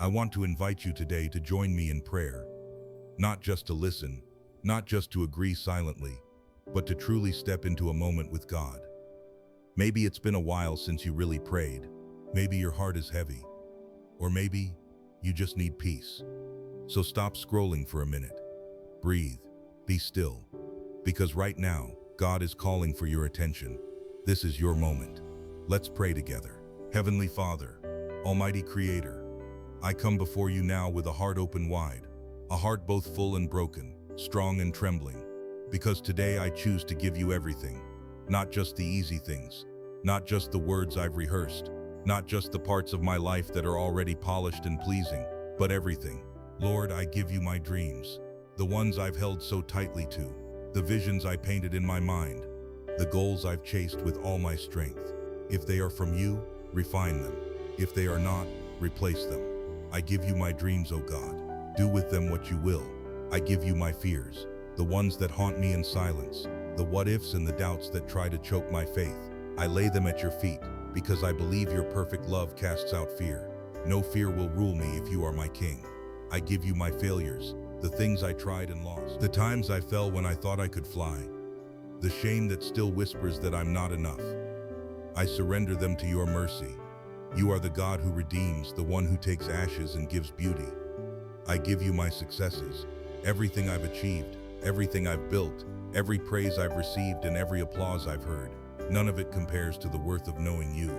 I want to invite you today to join me in prayer, not just to listen, not just to agree silently, but to truly step into a moment with God. Maybe it's been a while since you really prayed. Maybe your heart is heavy, or maybe you just need peace. So stop scrolling for a minute. Breathe, be still, because right now, God is calling for your attention. This is your moment. Let's pray together. Heavenly Father, Almighty Creator, I come before you now with a heart open wide, a heart both full and broken, strong and trembling, because today I choose to give you everything, not just the easy things, not just the words I've rehearsed, not just the parts of my life that are already polished and pleasing, but everything. Lord, I give you my dreams, the ones I've held so tightly to, the visions I painted in my mind, the goals I've chased with all my strength. If they are from you, refine them. If they are not, replace them. I give you my dreams, O God. Do with them what you will. I give you my fears, the ones that haunt me in silence, the what-ifs and the doubts that try to choke my faith. I lay them at your feet, because I believe your perfect love casts out fear. No fear will rule me if you are my king. I give you my failures, the things I tried and lost, the times I fell when I thought I could fly, the shame that still whispers that I'm not enough. I surrender them to your mercy. You are the God who redeems, the one who takes ashes and gives beauty. I give you my successes, everything I've achieved, everything I've built, every praise I've received and every applause I've heard. None of it compares to the worth of knowing you.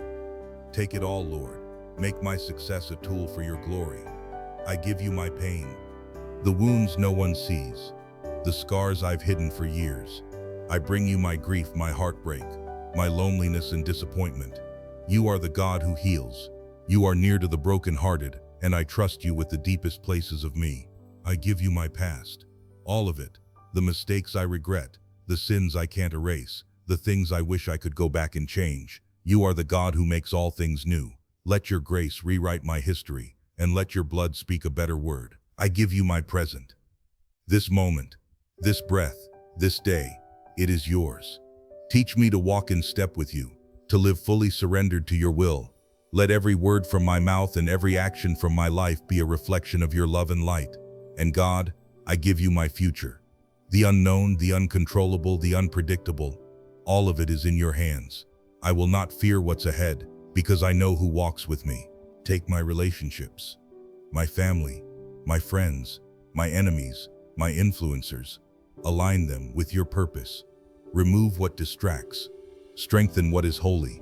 Take it all, Lord. Make my success a tool for your glory. I give you my pain, the wounds no one sees, the scars I've hidden for years. I bring you my grief, my heartbreak, my loneliness and disappointment. You are the God who heals. You are near to the brokenhearted, and I trust you with the deepest places of me. I give you my past, all of it, the mistakes I regret, the sins I can't erase, the things I wish I could go back and change. You are the God who makes all things new. Let your grace rewrite my history, and let your blood speak a better word. I give you my present. This moment, this breath, this day, it is yours. Teach me to walk in step with you, to live fully surrendered to your will. Let every word from my mouth and every action from my life be a reflection of your love and light. And God, I give you my future. The unknown, the uncontrollable, the unpredictable, all of it is in your hands. I will not fear what's ahead, because I know who walks with me. Take my relationships, my family, my friends, my enemies, my influencers. Align them with your purpose. Remove what distracts. Strengthen what is holy.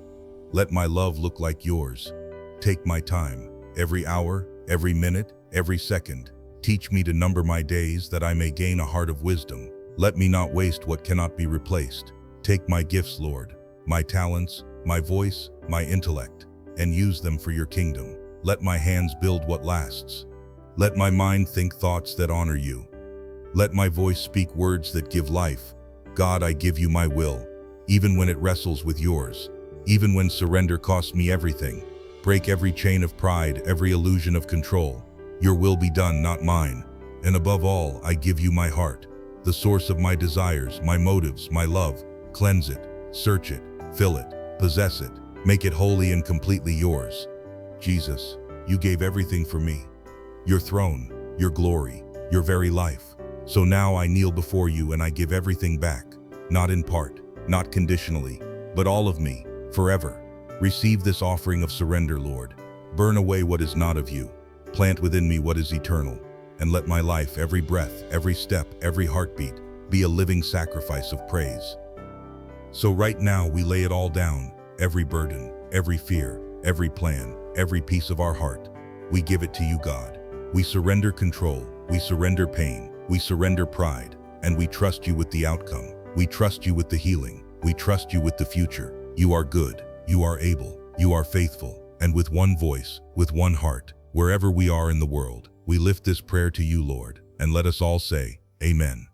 Let my love look like yours. Take my time, every hour, every minute, every second. Teach me to number my days that I may gain a heart of wisdom. Let me not waste what cannot be replaced. Take my gifts, Lord, my talents, my voice, my intellect, and use them for your kingdom. Let my hands build what lasts. Let my mind think thoughts that honor you. Let my voice speak words that give life. God, I give you my will, even when it wrestles with yours, even when surrender costs me everything. Break every chain of pride, every illusion of control. Your will be done, not mine. And above all, I give you my heart, the source of my desires, my motives, my love. Cleanse it, search it, fill it, possess it, make it wholly and completely yours. Jesus, you gave everything for me, your throne, your glory, your very life. So now I kneel before you and I give everything back, not in part, not conditionally, but all of me, forever. Receive this offering of surrender, Lord. Burn away what is not of you. Plant within me what is eternal, and let my life, every breath, every step, every heartbeat, be a living sacrifice of praise. So right now we lay it all down, every burden, every fear, every plan, every piece of our heart. We give it to you, God. We surrender control, we surrender pain, we surrender pride, and we trust you with the outcome. We trust you with the healing. We trust you with the future. You are good, you are able, you are faithful, and with one voice, with one heart, wherever we are in the world, we lift this prayer to you, Lord, and let us all say, Amen.